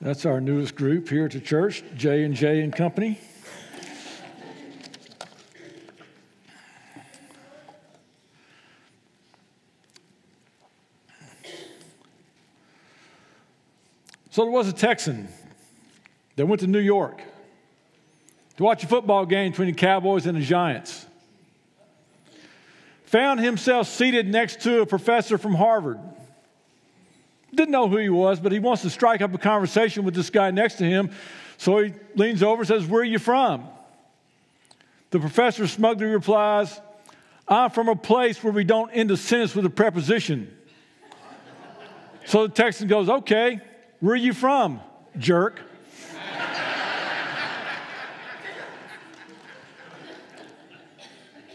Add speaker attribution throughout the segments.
Speaker 1: That's our newest group here at the church, J&J and Company. So there was a Texan that went to New York to watch a football game between the Cowboys and the Giants. Found himself seated next to a professor from Harvard. Didn't know who he was, but he wants to strike up a conversation with this guy next to him. So he leans over and says, "Where are you from?" The professor smugly replies, "I'm from a place where we don't end a sentence with a preposition." So the Texan goes, "Okay, where are you from, jerk?"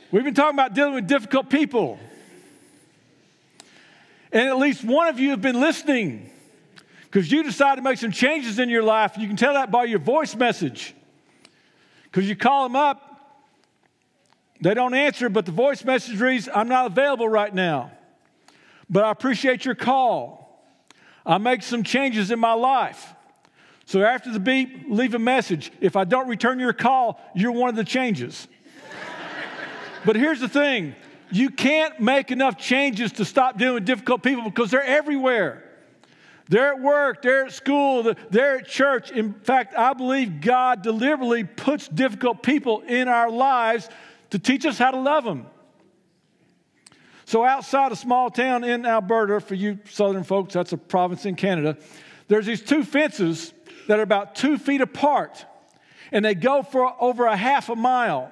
Speaker 1: We've been talking about dealing with difficult people. And at least one of you have been listening because you decided to make some changes in your life. You can tell that by your voice message. Because you call them up, they don't answer, but the voice message reads, "I'm not available right now, but I appreciate your call. I make some changes in my life. So after the beep, leave a message. If I don't return your call, you're one of the changes." But here's the thing. You can't make enough changes to stop dealing with difficult people because they're everywhere. They're at work, they're at school, they're at church. In fact, I believe God deliberately puts difficult people in our lives to teach us how to love them. So outside a small town in Alberta, for you southern folks, that's a province in Canada, there's these two fences that are about 2 feet apart, and they go for over a half a mile.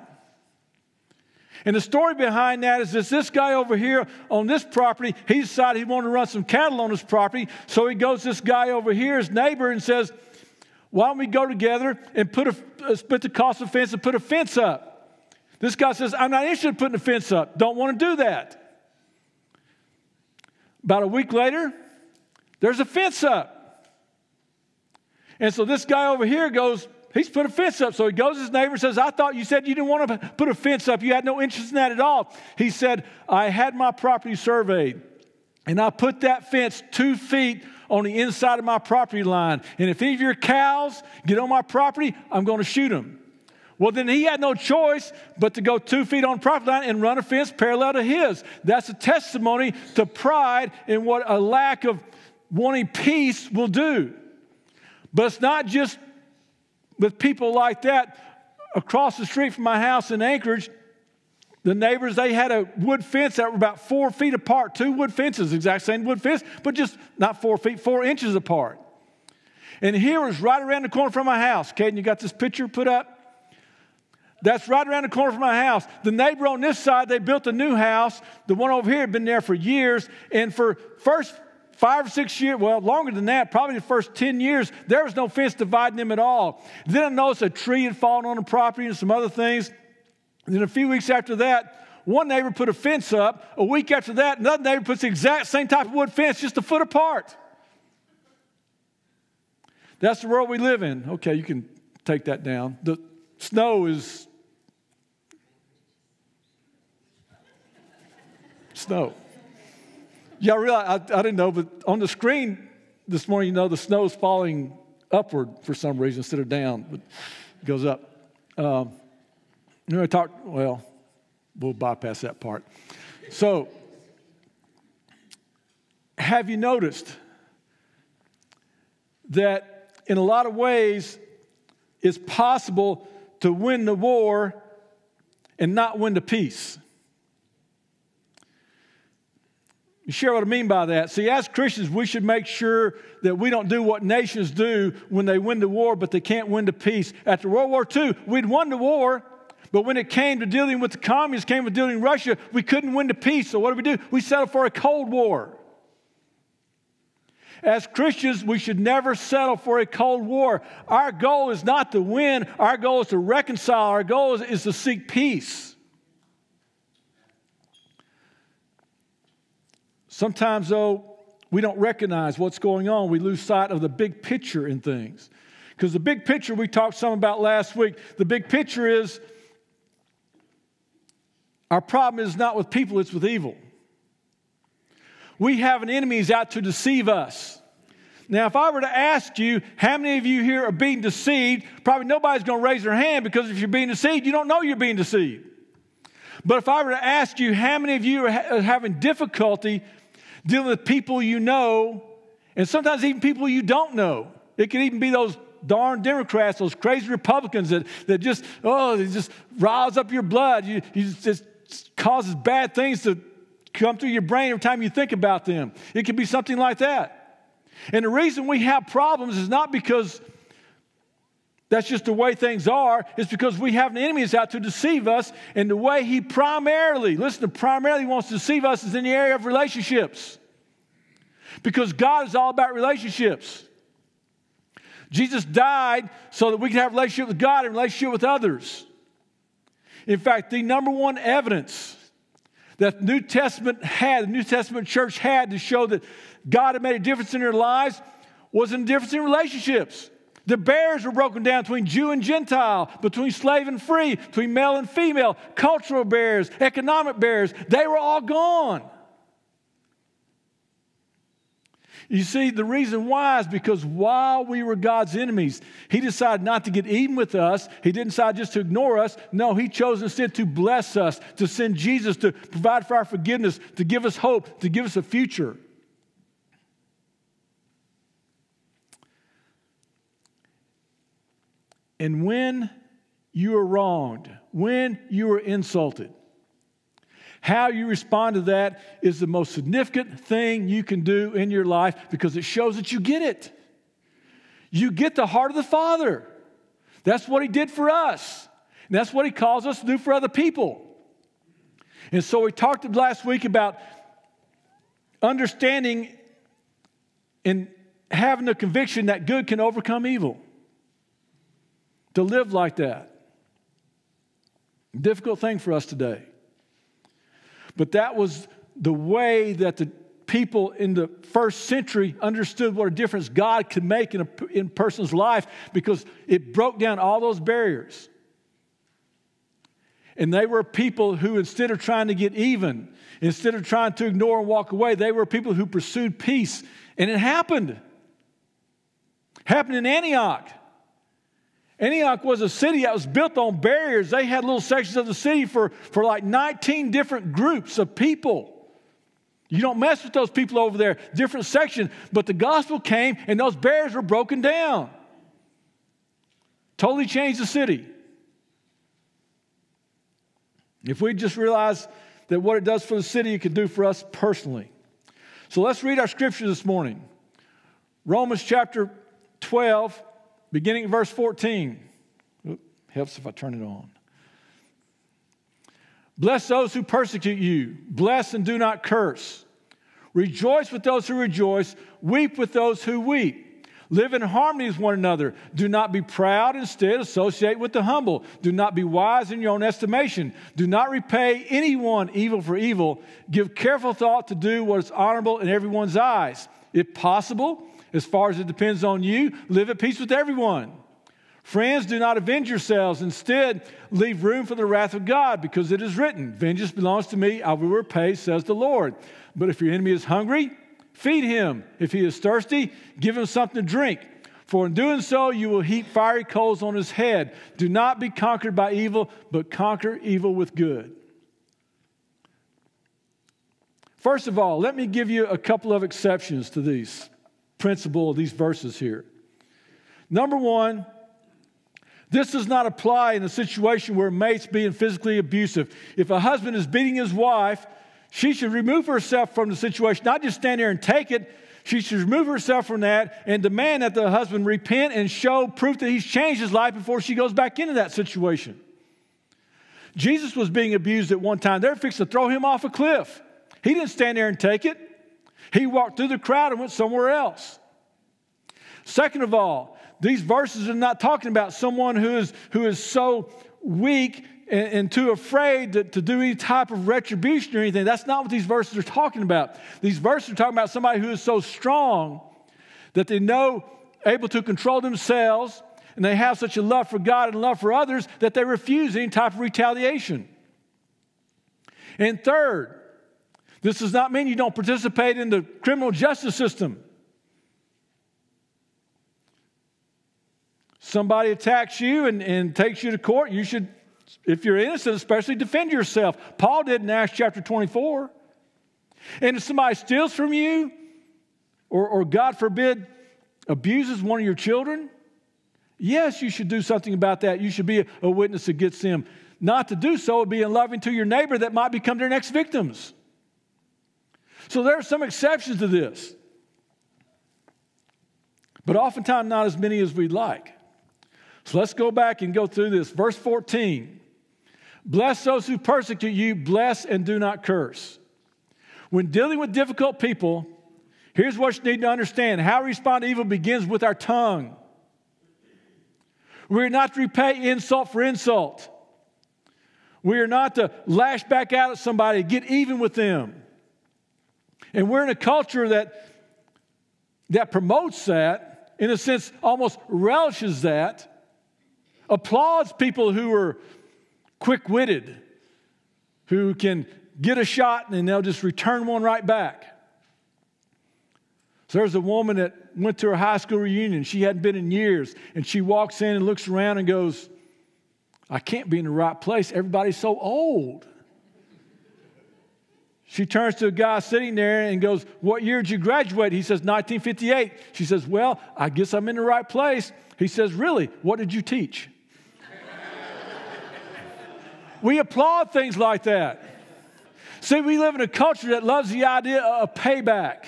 Speaker 1: And the story behind that is this guy over here on this property, he decided he wanted to run some cattle on his property. So he goes to this guy over here, his neighbor, and says, "Why don't we go together and split the cost of the fence and put a fence up?" This guy says, "I'm not interested in putting a fence up. Don't want to do that." About a week later, there's a fence up. And so this guy over here goes, he's put a fence up. So he goes to his neighbor and says, "I thought you said you didn't want to put a fence up. You had no interest in that at all." He said, "I had my property surveyed, and I put that fence 2 feet on the inside of my property line. And if any of your cows get on my property, I'm going to shoot them." Well, then he had no choice but to go 2 feet on the property line and run a fence parallel to his. That's a testimony to pride and what a lack of wanting peace will do. But it's not just with people like that. Across the street from my house in Anchorage, the neighbors, they had a wood fence that were about 4 feet apart. 2 wood fences, exact same wood fence, but just not 4 feet, 4 inches apart. And here was right around the corner from my house. Caden, you got this picture put up? That's right around the corner from my house. The neighbor on this side, they built a new house. The one over here had been there for years. And for first 5 or 6 years, well, longer than that, probably the first 10 years, there was no fence dividing them at all. Then I noticed a tree had fallen on the property and some other things. And then a few weeks after that, one neighbor put a fence up. A week after that, another neighbor puts the exact same type of wood fence, just a foot apart. That's the world we live in. Okay, you can take that down. The snow is snow. Y'all realize, I didn't know, but on the screen this morning, you know, the snow is falling upward for some reason instead of down, but it goes up. We'll bypass that part. So, have you noticed that in a lot of ways, it's possible to win the war and not win the peace? You share what I mean by that. See, as Christians, we should make sure that we don't do what nations do when they win the war, but they can't win the peace. After World War II, we'd won the war, but when it came to dealing with the communists, came with dealing with Russia, we couldn't win the peace. So what do? We settled for a Cold War. As Christians, we should never settle for a Cold War. Our goal is not to win. Our goal is to reconcile. Our goal is to seek peace. Sometimes, though, we don't recognize what's going on. We lose sight of the big picture in things. Because the big picture we talked some about last week, the big picture is our problem is not with people, it's with evil. We have an enemy who's out to deceive us. Now, if I were to ask you, how many of you here are being deceived, probably nobody's going to raise their hand, because if you're being deceived, you don't know you're being deceived. But if I were to ask you, how many of you are having difficulty dealing with people you know, and sometimes even people you don't know? It could even be those darn Democrats, those crazy Republicans that just riles up your blood. You just causes bad things to come through your brain every time you think about them. It could be something like that. And the reason we have problems is not because that's just the way things are. It's because we have an enemy that's out to deceive us. And the way he primarily wants to deceive us is in the area of relationships. Because God is all about relationships. Jesus died so that we can have a relationship with God and a relationship with others. In fact, the number one evidence that the New Testament church had to show that God had made a difference in their lives was in a difference in relationships. The barriers were broken down between Jew and Gentile, between slave and free, between male and female, cultural barriers, economic barriers. They were all gone. You see, the reason why is because while we were God's enemies, he decided not to get even with us. He didn't decide just to ignore us. No, he chose instead to bless us, to send Jesus, to provide for our forgiveness, to give us hope, to give us a future. And when you are wronged, when you are insulted, how you respond to that is the most significant thing you can do in your life, because it shows that you get it. You get the heart of the Father. That's what he did for us. And that's what he calls us to do for other people. And so we talked last week about understanding and having the conviction that good can overcome evil. To live like that. Difficult thing for us today. But that was the way that the people in the first century understood what a difference God could make in a person's life, because it broke down all those barriers. And they were people who, instead of trying to get even, instead of trying to ignore and walk away, they were people who pursued peace. And it happened. Happened in Antioch. Antioch was a city that was built on barriers. They had little sections of the city for like 19 different groups of people. You don't mess with those people over there, different sections. But the gospel came and those barriers were broken down. Totally changed the city. If we just realize that what it does for the city, it can do for us personally. So let's read our scripture this morning. Romans chapter 12. Beginning at verse 14. Helps if I turn it on. Bless those who persecute you. Bless and do not curse. Rejoice with those who rejoice. Weep with those who weep. Live in harmony with one another. Do not be proud. Instead, associate with the humble. Do not be wise in your own estimation. Do not repay anyone evil for evil. Give careful thought to do what is honorable in everyone's eyes. If possible, as far as it depends on you, live at peace with everyone. Friends, do not avenge yourselves. Instead, leave room for the wrath of God, because it is written, vengeance belongs to me, I will repay, says the Lord. But if your enemy is hungry, feed him. If he is thirsty, give him something to drink. For in doing so, you will heap fiery coals on his head. Do not be conquered by evil, but conquer evil with good. First of all, let me give you a couple of exceptions to these principle, these verses here. Number one, this does not apply in a situation where a mate's being physically abusive. If a husband is beating his wife, she should remove herself from the situation, not just stand there and take it. She should remove herself from that and demand that the husband repent and show proof that he's changed his life before she goes back into that situation. Jesus was being abused at one time. They were fixing to throw him off a cliff. He didn't stand there and take it. He walked through the crowd and went somewhere else. Second of all, these verses are not talking about someone who is so weak and too afraid to do any type of retribution or anything. That's not what these verses are talking about. These verses are talking about somebody who is so strong that they know, able to control themselves, and they have such a love for God and love for others that they refuse any type of retaliation. And third, this does not mean you don't participate in the criminal justice system. somebody attacks you and takes you to court, you should, if you're innocent especially, defend yourself. Paul did in Acts chapter 24. And if somebody steals from you, or God forbid, abuses one of your children, yes, you should do something about that. You should be a witness against them. Not to do so would be unloving to your neighbor that might become their next victims. So there are some exceptions to this, but oftentimes not as many as we'd like. So let's go back and go through this. Verse 14, bless those who persecute you, bless and do not curse. When dealing with difficult people, here's what you need to understand. How we respond to evil begins with our tongue. We're not to repay insult for insult. We are not to lash back out at somebody, get even with them. And we're in a culture that promotes that, in a sense, almost relishes that, applauds people who are quick-witted, who can get a shot and they'll just return one right back. So there's a woman that went to her high school reunion. She hadn't been in years. And she walks in and looks around and goes, I can't be in the right place. Everybody's so old. She turns to a guy sitting there and goes, what year did you graduate? He says, 1958. She says, well, I guess I'm in the right place. He says, really? What did you teach? We applaud things like that. See, we live in a culture that loves the idea of payback.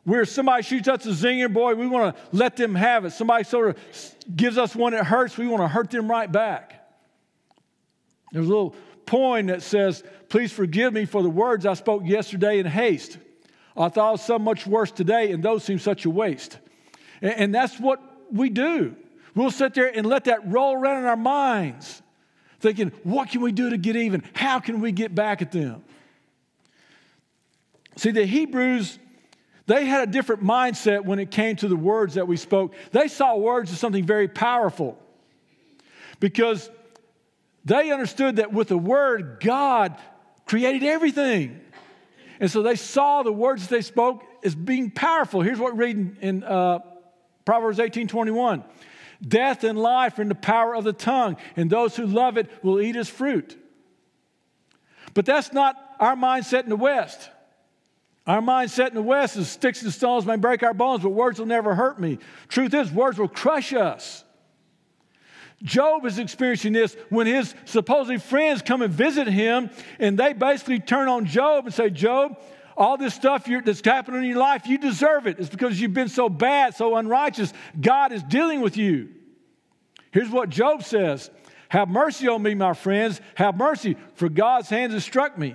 Speaker 1: Where somebody shoots us a zinger, boy, we want to let them have it. Somebody sort of gives us one that hurts, we want to hurt them right back. There's a little poem that says, please forgive me for the words I spoke yesterday in haste. I thought of so much worse today, and those seem such a waste. And that's what we do. We'll sit there and let that roll around in our minds, thinking, what can we do to get even? How can we get back at them? See, the Hebrews, they had a different mindset when it came to the words that we spoke. They saw words as something very powerful because they understood that with the word, God created everything. And so they saw the words that they spoke as being powerful. Here's what we're reading in Proverbs 18:21. Death and life are in the power of the tongue, and those who love it will eat its fruit. But that's not our mindset in the West. Our mindset in the West is sticks and stones may break our bones, but words will never hurt me. Truth is, words will crush us. Job is experiencing this when his supposed friends come and visit him, and they basically turn on Job and say, Job, all this stuff that's happening in your life, you deserve it. It's because you've been so bad, so unrighteous. God is dealing with you. Here's what Job says. Have mercy on me, my friends. Have mercy, for God's hand has struck me.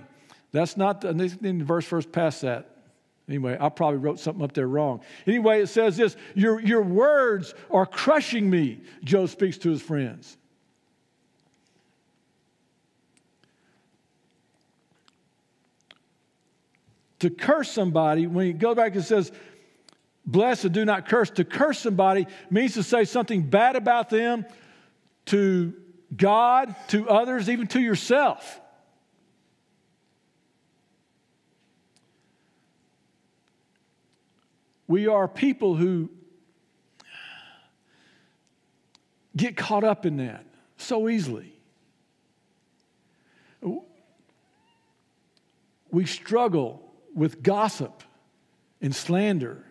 Speaker 1: That's not the verse past that. Anyway, I probably wrote something up there wrong. Anyway, it says this, your words are crushing me, Job speaks to his friends. To curse somebody, when you go back and says, bless and do not curse, to curse somebody means to say something bad about them to God, to others, even to yourself. We are people who get caught up in that so easily. We struggle with gossip and slander.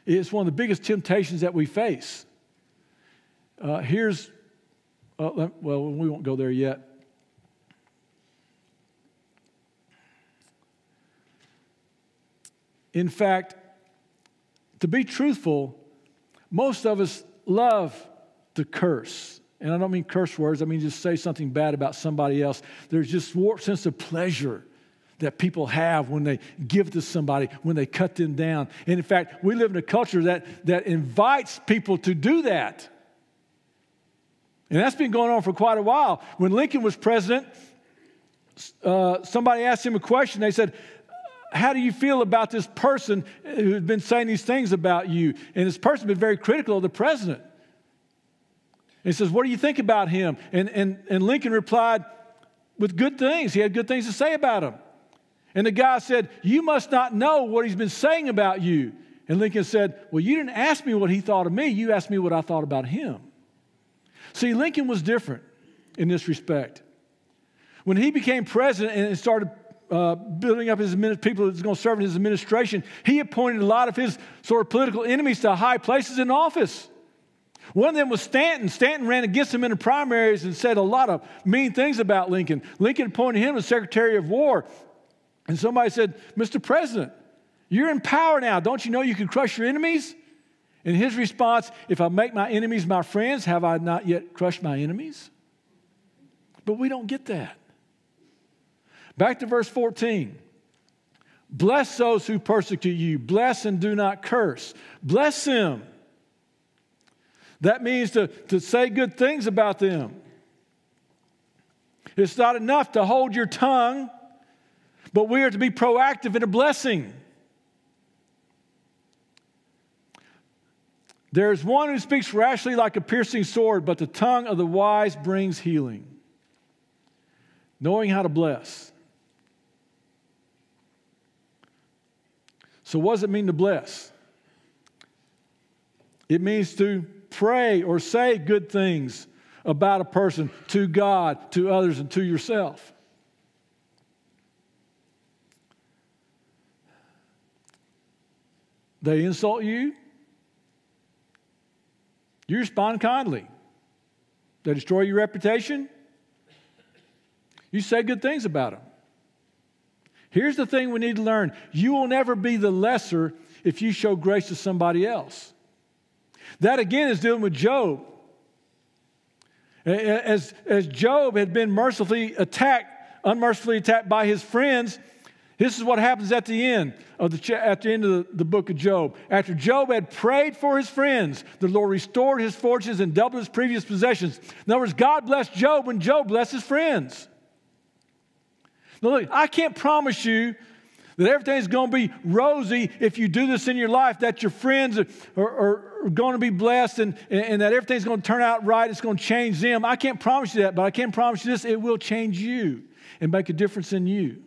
Speaker 1: It's one of the biggest temptations that we face. We won't go there yet. In fact, to be truthful, most of us love to curse. And I don't mean curse words. I mean just say something bad about somebody else. There's just warped sense of pleasure that people have when they give to somebody, when they cut them down. And in fact, we live in a culture that invites people to do that. And that's been going on for quite a while. When Lincoln was president, somebody asked him a question. They said, how do you feel about this person who's been saying these things about you? And this person has been very critical of the president. And he says, what do you think about him? And Lincoln replied with good things. He had good things to say about him. And the guy said, you must not know what he's been saying about you. And Lincoln said, well, you didn't ask me what he thought of me. You asked me what I thought about him. See, Lincoln was different in this respect. When he became president and started building up his people that's going to serve in his administration, he appointed a lot of his sort of political enemies to high places in office. One of them was Stanton. Stanton ran against him in the primaries and said a lot of mean things about Lincoln. Lincoln appointed him as Secretary of War. And somebody said, Mr. President, you're in power now. Don't you know you can crush your enemies? And his response, if I make my enemies my friends, have I not yet crushed my enemies? But we don't get that. Back to verse 14. Bless those who persecute you. Bless and do not curse. Bless them. That means to say good things about them. It's not enough to hold your tongue, but we are to be proactive in a blessing. There is one who speaks rashly like a piercing sword, but the tongue of the wise brings healing. Knowing how to bless. So what does it mean to bless? It means to pray or say good things about a person to God, to others, and to yourself. They insult you, you respond kindly. They destroy your reputation, you say good things about them. Here's the thing we need to learn. You will never be the lesser if you show grace to somebody else. That again is dealing with Job. As Job had been unmercifully attacked by his friends, this is what happens at the end of the book of Job. After Job had prayed for his friends, the Lord restored his fortunes and doubled his previous possessions. In other words, God blessed Job when Job blessed his friends. Now look, I can't promise you that everything's going to be rosy if you do this in your life, that your friends are going to be blessed and that everything's going to turn out right. It's going to change them. I can't promise you that, but I can promise you this, it will change you and make a difference in you.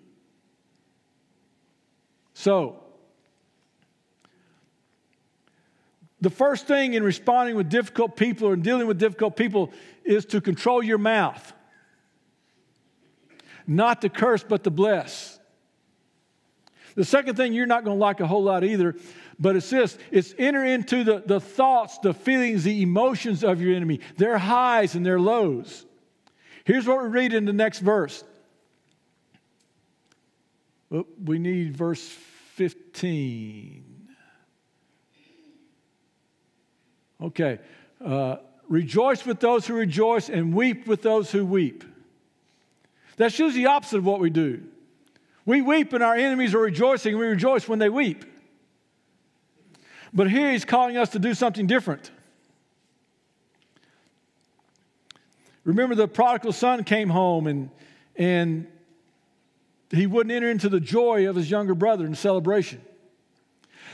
Speaker 1: So, the first thing in responding with difficult people or dealing with difficult people is to control your mouth. Not to curse, but to bless. The second thing you're not going to like a whole lot either, but it's this. It's enter into the thoughts, the feelings, the emotions of your enemy, their highs and their lows. Here's what we read in the next verse. We need verse 15. Okay. Rejoice with those who rejoice and weep with those who weep. That's usually the opposite of what we do. We weep and our enemies are rejoicing. We rejoice when they weep. But here he's calling us to do something different. Remember, the prodigal son came home and he wouldn't enter into the joy of his younger brother in celebration.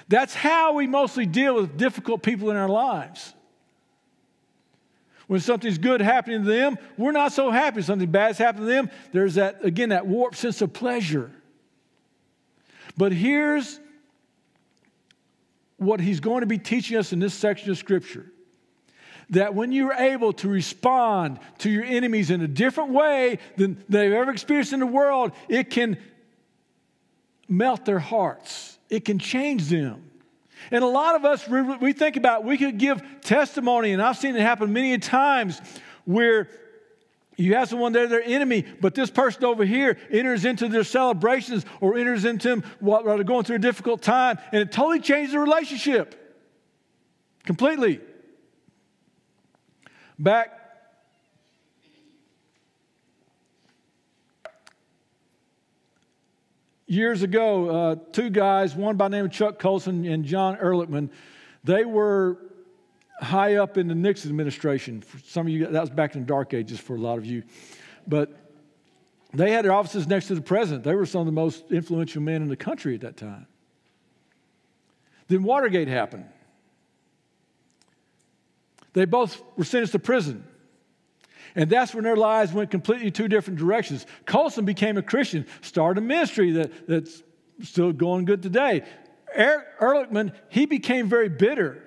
Speaker 1: That's how we mostly deal with difficult people in our lives. When something's good happening to them, we're not so happy. Something bad's happening to them, there's that warped sense of pleasure. But here's what he's going to be teaching us in this section of Scripture. That when you're able to respond to your enemies in a different way than they've ever experienced in the world, it can melt their hearts. It can change them. And a lot of us, we think about, we could give testimony, and I've seen it happen many times where you have someone there, their enemy, but this person over here enters into their celebrations or enters into them while they're going through a difficult time, and it totally changes the relationship. Completely. Back years ago, two guys, one by the name of Chuck Colson and John Ehrlichman, they were high up in the Nixon administration. For some of you, that was back in the dark ages for a lot of you. But they had their offices next to the president. They were some of the most influential men in the country at that time. Then Watergate happened. They both were sentenced to prison. And that's when their lives went completely two different directions. Colson became a Christian, started a ministry that's still going good today. Ehrlichman, he became very bitter.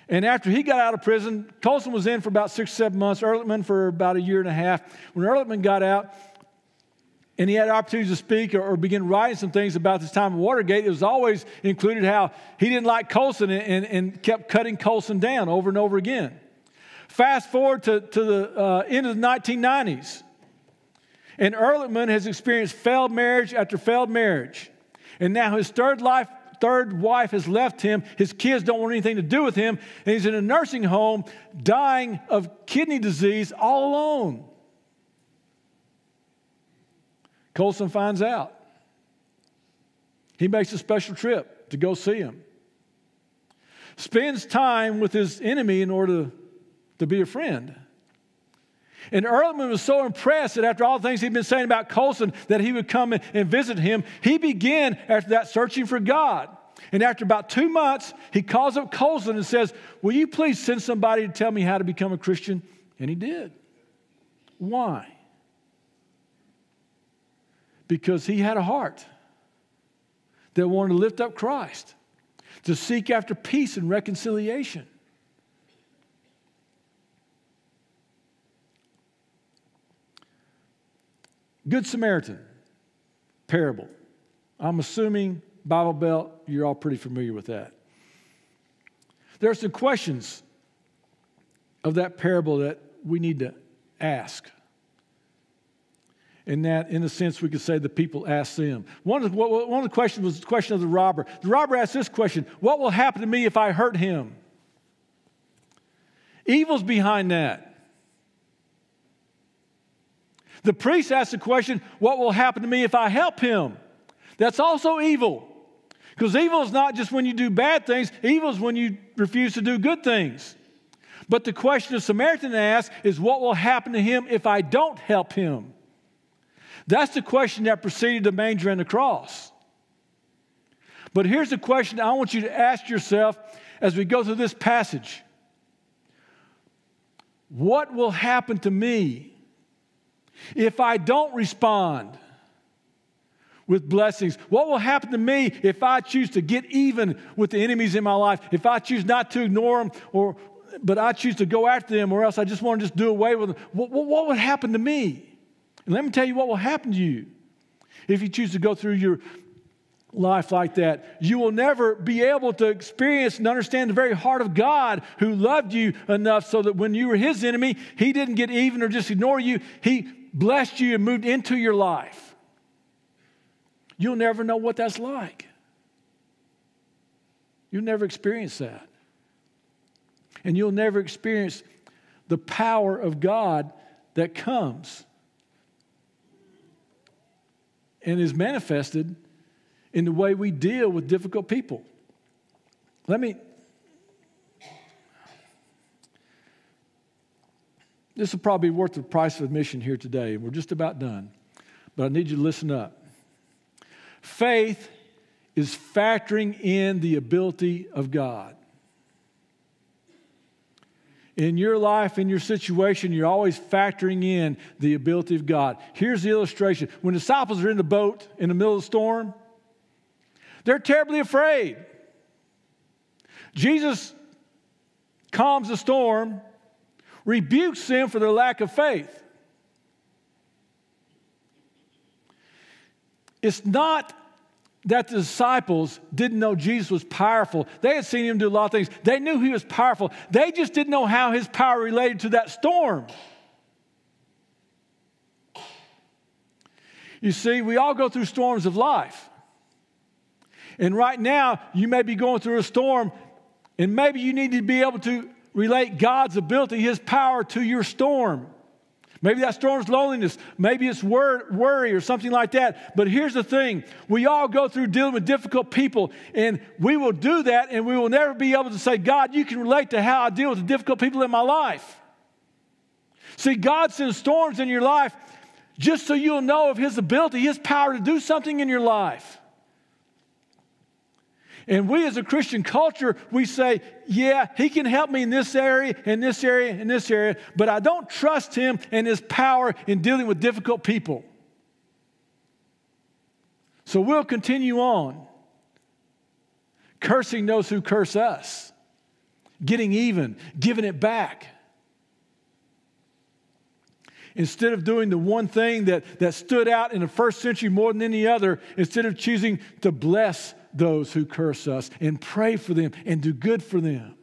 Speaker 1: And after he got out of prison, Colson was in for about 6 or 7 months, Ehrlichman for about 1.5 years. When Ehrlichman got out and he had opportunities to speak or begin writing some things about this time of Watergate, it was always included how he didn't like Colson and kept cutting Colson down over and over again. Fast forward to the end of the 1990s, and Ehrlichman has experienced failed marriage after failed marriage. And now his third wife has left him. His kids don't want anything to do with him. And he's in a nursing home dying of kidney disease all alone. Colson finds out. He makes a special trip to go see him. Spends time with his enemy in order to be a friend. And Ehrlichman was so impressed that after all the things he'd been saying about Colson, that he would come and visit him. He began, after that, searching for God. And after about 2 months, he calls up Colson and says, will you please send somebody to tell me how to become a Christian? And he did. Why? Because he had a heart that wanted to lift up Christ, to seek after peace and reconciliation. Good Samaritan parable. I'm assuming, Bible Belt, you're all pretty familiar with that. There are some questions of that parable that we need to ask. And that, in a sense, we could say the people asked them. One of the questions was the question of the robber. The robber asked this question: what will happen to me if I hurt him? Evil's behind that. The priest asked the question, what will happen to me if I help him? That's also evil. Because evil is not just when you do bad things. Evil is when you refuse to do good things. But the question the Samaritan asked is, what will happen to him if I don't help him? That's the question that preceded the manger and the cross. But here's the question I want you to ask yourself as we go through this passage. What will happen to me if I don't respond with blessings? What will happen to me if I choose to get even with the enemies in my life? If I choose not to ignore them, but I choose to go after them, or else I just want to just do away with them? What would happen to me? And let me tell you what will happen to you if you choose to go through your life like that. You will never be able to experience and understand the very heart of God, who loved you enough so that when you were his enemy, he didn't get even or just ignore you. He blessed you and moved into your life. You'll never know what that's like. You'll never experience that. And you'll never experience the power of God that comes and is manifested in the way we deal with difficult people. This will probably be worth the price of admission here today. We're just about done. But I need you to listen up. Faith is factoring in the ability of God. In your life, in your situation, you're always factoring in the ability of God. Here's the illustration. When the disciples are in the boat in the middle of the storm, they're terribly afraid. Jesus calms the storm, rebukes them for their lack of faith. It's not that the disciples didn't know Jesus was powerful. They had seen him do a lot of things. They knew he was powerful. They just didn't know how his power related to that storm. You see, we all go through storms of life. And right now, you may be going through a storm, and maybe you need to be able to relate God's ability, his power, to your storm. Maybe that storm's loneliness. Maybe it's worry or something like that. But here's the thing. We all go through dealing with difficult people, and we will do that, and we will never be able to say, God, you can relate to how I deal with the difficult people in my life. See, God sends storms in your life just so you'll know of his ability, his power to do something in your life. And we as a Christian culture, we say, yeah, he can help me in this area, in this area, in this area, but I don't trust him and his power in dealing with difficult people. So we'll continue on cursing those who curse us, getting even, giving it back. Instead of doing the one thing that stood out in the first century more than any other, instead of choosing to bless those who curse us and pray for them and do good for them.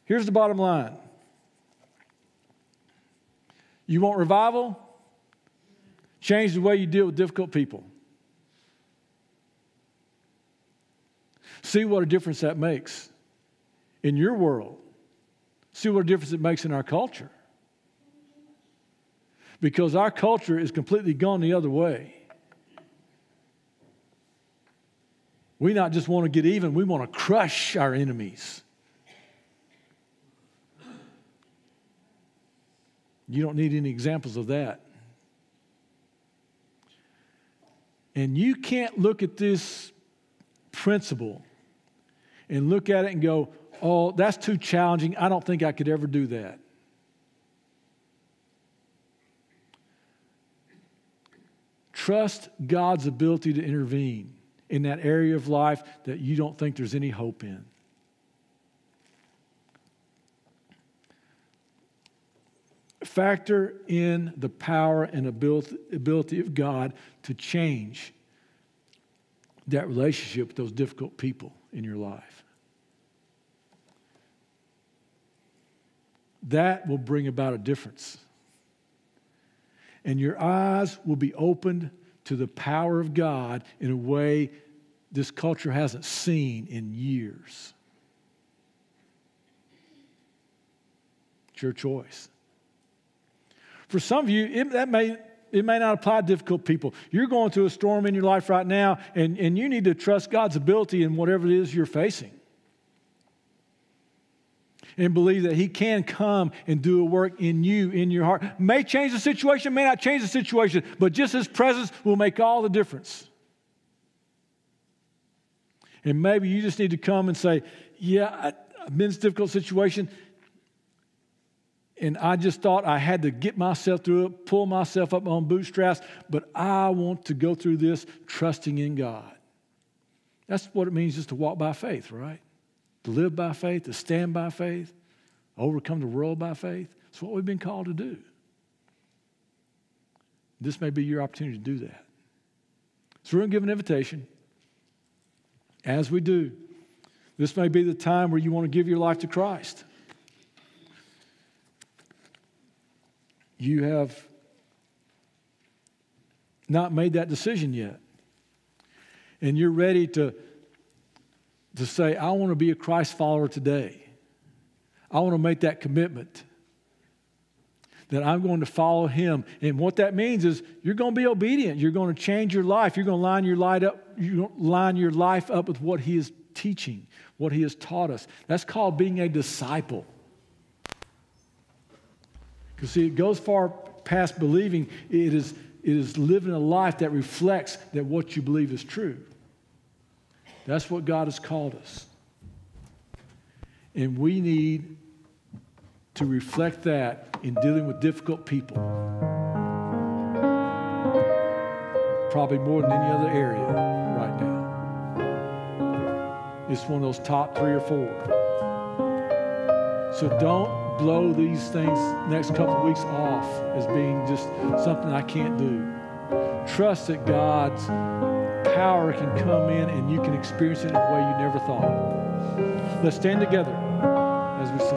Speaker 1: Here's the bottom line. You want revival? Change the way you deal with difficult people. See what a difference that makes in your world. See what a difference it makes in our culture. Because our culture is completely gone the other way. We not just want to get even, we want to crush our enemies. You don't need any examples of that. And you can't look at this principle and look at it and go, oh, that's too challenging. I don't think I could ever do that. Trust God's ability to intervene in that area of life that you don't think there's any hope in. Factor in the power and ability of God to change that relationship with those difficult people in your life. That will bring about a difference. And your eyes will be opened to the power of God in a way this culture hasn't seen in years. It's your choice. For some of you, it may not apply to difficult people. You're going through a storm in your life right now, and you need to trust God's ability in whatever it is you're facing. And believe that He can come and do a work in you, in your heart. May change the situation, may not change the situation, but just His presence will make all the difference. And maybe you just need to come and say, yeah, I've been in this difficult situation, and I just thought I had to get myself through it, pull myself up on bootstraps, but I want to go through this trusting in God. That's what it means just to walk by faith, right? To live by faith, to stand by faith, overcome the world by faith. That's what we've been called to do. This may be your opportunity to do that. So we're going to give an invitation. As we do, this may be the time where you want to give your life to Christ. You have not made that decision yet. And you're ready to say, I want to be a Christ follower today. I want to make that commitment that I'm going to follow Him. And what that means is you're going to be obedient. You're going to change your life. You're going to line your life up with what He is teaching, what He has taught us. That's called being a disciple. Because see, it goes far past believing. It is living a life that reflects that what you believe is true. That's what God has called us. And we need to reflect that in dealing with difficult people. Probably more than any other area right now. It's one of those top 3 or 4. So don't blow these things next couple of weeks off as being just something I can't do. Trust that God's power can come in and you can experience it in a way you never thought. Let's stand together as we sing.